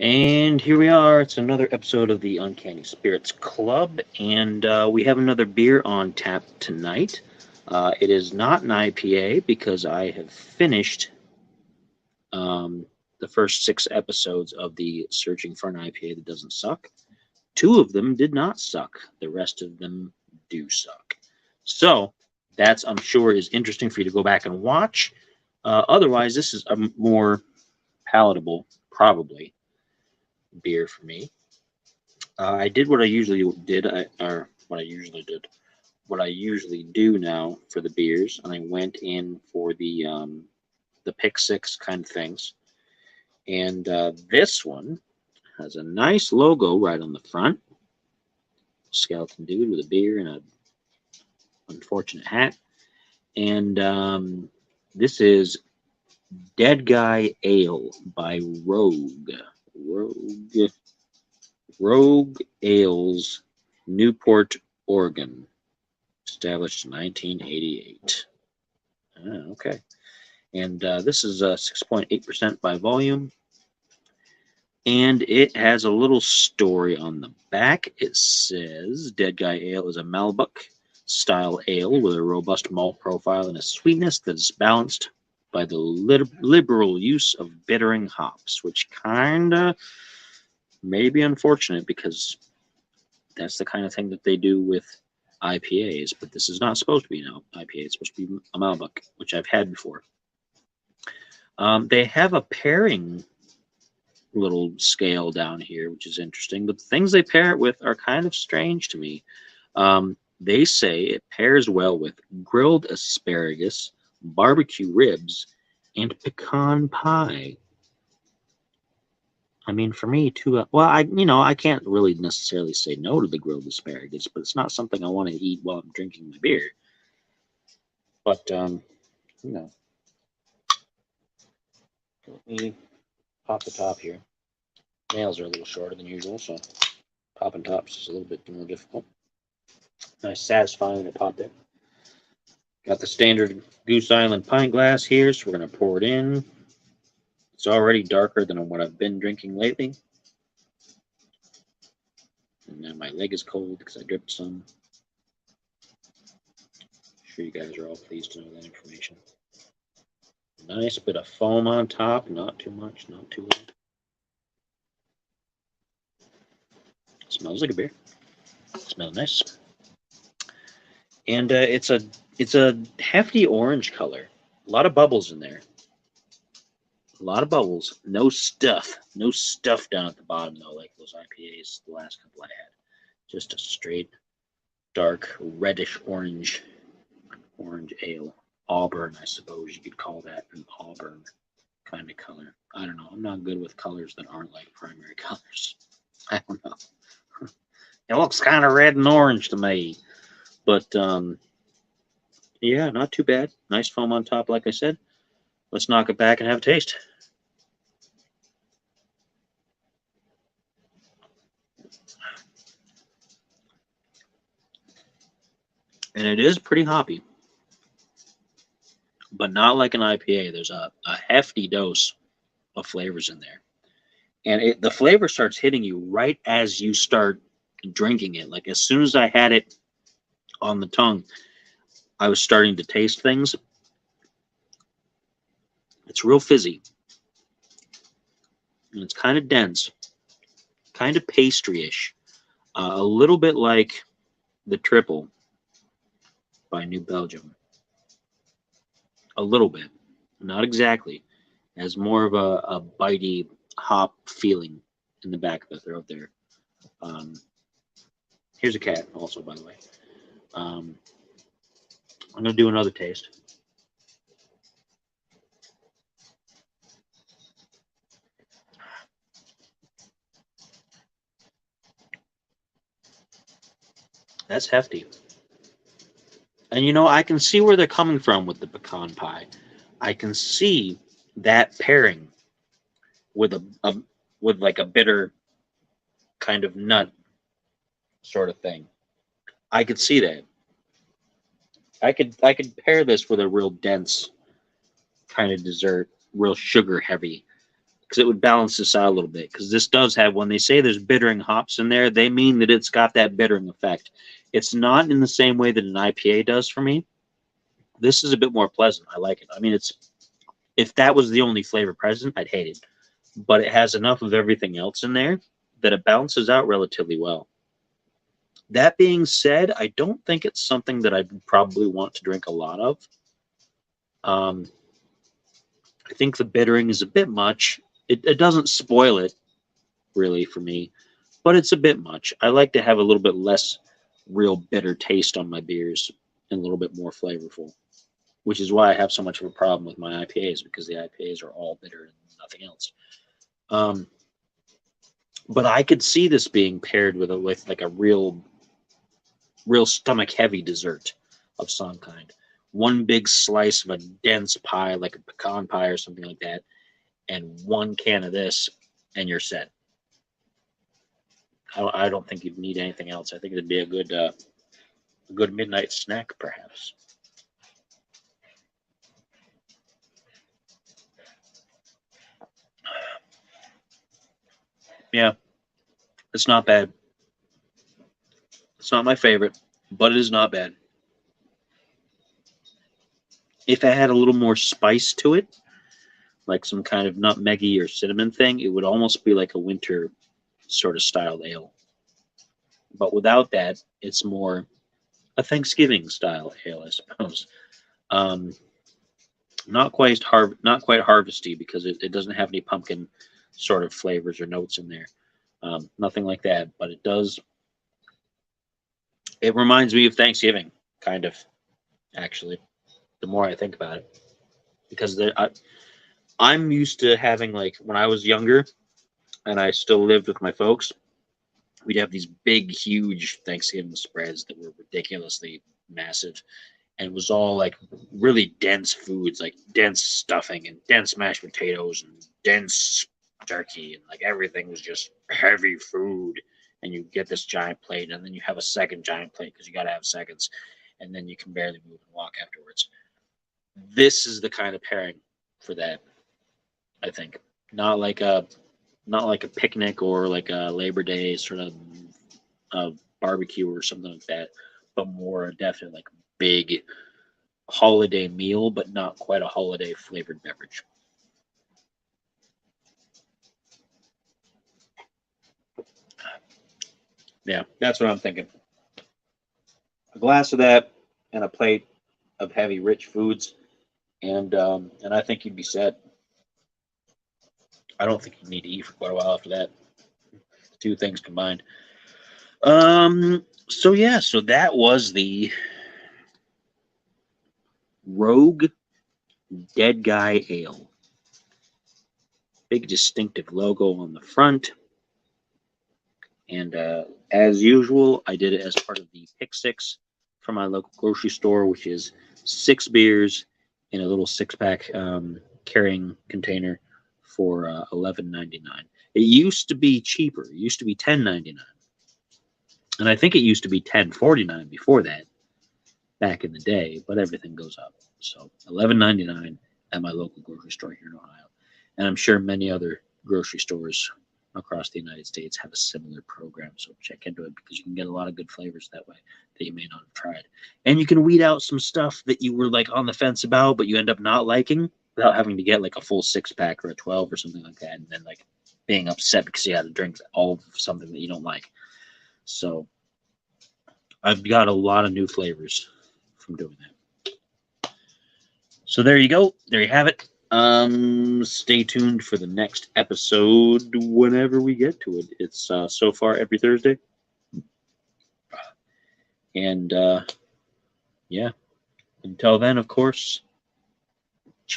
And here we are. It's another episode of the Uncanny Spirits Club, and we have another beer on tap tonight. It is not an IPA because I have finished the first 6 episodes of the Searching for an IPA That Doesn't Suck. 2 of them did not suck. The rest of them do suck. So that's, I'm sure, is interesting for you to go back and watch. Otherwise, this is a more palatable, probably, beer for me. I did what I usually did, or what I usually do now for the beers, and I went in for the pick six kind of things. And this one has a nice logo right on the front. Skeleton dude with a beer and a unfortunate hat. And this is Dead Guy Ale by Rogue Ales, Newport, Oregon, established in 1988. Okay. And this is 6.8% by volume. And it has a little story on the back. It says Dead Guy Ale is a Malbec style ale with a robust malt profile and a sweetness that is balanced by the liberal use of bittering hops, which kind of may be unfortunate because that's the kind of thing that they do with IPAs, but this is not supposed to be an IPA. It's supposed to be a Malbec, which I've had before. They have a pairing little scale down here, which is interesting, but the things they pair it with are kind of strange to me. They say it pairs well with grilled asparagus, barbecue ribs, and pecan pie. I mean, for me, too. Well, I can't really necessarily say no to the grilled asparagus, but it's not something I want to eat while I'm drinking my beer. But let me pop the top here. Nails are a little shorter than usual, so popping tops is a little bit more difficult. Nice, satisfying to pop there. Got the standard Goose Island pint glass here, so we're going to pour it in. It's already darker than what I've been drinking lately. And now my leg is cold because I dripped some. I'm sure you guys are all pleased to know that information. Nice bit of foam on top, not too much, not too little. Smells like a beer. Smells nice. And it's a hefty orange color. A lot of bubbles in there. A lot of bubbles. No stuff down at the bottom though, like those IPAs, the last couple I had. Just a straight, dark, reddish orange ale. Auburn, I suppose you could call that an auburn kind of color. I don't know. I'm not good with colors that aren't like primary colors. I don't know. It looks kind of red and orange to me. But, yeah, not too bad. Nice foam on top, like I said. Let's knock it back and have a taste. And it is pretty hoppy, but not like an IPA. There's a hefty dose of flavors in there. And the flavor starts hitting you right as you start drinking it. Like as soon as I had it on the tongue, I was starting to taste things. It's real fizzy. And it's kind of dense, kind of pastry-ish. A little bit like the Triple by New Belgium. A little bit. Not exactly. It has more of a bitey hop feeling in the back of the throat there. Here's a cat also, by the way. I'm going to do another taste. That's hefty. And I can see where they're coming from with the pecan pie. I can see that pairing with with like a bitter kind of nut sort of thing. I could see that. I could pair this with a real dense kind of dessert, real sugar heavy because it would balance this out a little bit. Because this does have, when they say there's bittering hops in there, they mean that it's got that bittering effect. It's not in the same way that an IPA does for me. This is a bit more pleasant. I like it. I mean, if that was the only flavor present, I'd hate it. But it has enough of everything else in there that it balances out relatively well. That being said, I don't think it's something that I'd probably want to drink a lot of. I think the bittering is a bit much. It doesn't spoil it, really, for me, but it's a bit much. I like to have a little bit less real bitter taste on my beers and a little bit more flavorful, which is why I have so much of a problem with my IPAs, because the IPAs are all bitter and nothing else. But I could see this being paired with like a real stomach heavy dessert of some kind. One big slice of a dense pie, like a pecan pie or something like that, and one can of this, and you're set. I don't think you'd need anything else. I think it'd be a good midnight snack, perhaps. Yeah, it's not bad. It's not my favorite, but it is not bad. If it had a little more spice to it, like some kind of nutmeggy or cinnamon thing, it would almost be like a winter sort of styled ale. But without that, it's more a Thanksgiving style ale, I suppose. Not quite harvesty, because it doesn't have any pumpkin sort of flavors or notes in there. Nothing like that, but it does. It reminds me of Thanksgiving, kind of, actually, the more I think about it. Because I'm used to having, like, when I was younger and I still lived with my folks, we'd have these big, huge Thanksgiving spreads that were ridiculously massive. And it was all like really dense foods, like dense stuffing and dense mashed potatoes and dense turkey. And like everything was just heavy food. And you get this giant plate, and then you have a second giant plate because you got to have seconds. And then you can barely move and walk afterwards. This is the kind of pairing for that, I think. Not like a picnic or like a Labor Day sort of barbecue or something like that, but more definitely like big holiday meal, but not quite a holiday flavored beverage. Yeah, that's what I'm thinking. A glass of that and a plate of heavy, rich foods, and I think you'd be set. I don't think you'd need to eat for quite a while after that. Two things combined. So yeah, so that was the Rogue Dead Guy Ale. Big distinctive logo on the front. And as usual, I did it as part of the Pick Six from my local grocery store, which is 6 beers in a little 6-pack carrying container for $11.99. It used to be cheaper. It used to be $10.99. And I think it used to be $10.49 before that, back in the day, but everything goes up. So $11.99 at my local grocery store here in Ohio. And I'm sure many other grocery stores across the United States have a similar program. So check into it, because you can get a lot of good flavors that way that you may not have tried. And you can weed out some stuff that you were like on the fence about, but you end up not liking, without having to get like a full 6-pack or a 12 or something like that, and then like being upset because you had to drink all of something that you don't like. So I've got a lot of new flavors from doing that. So there you go. There you have it. Stay tuned for the next episode whenever we get to it. It's so far every Thursday. And yeah, until then, of course,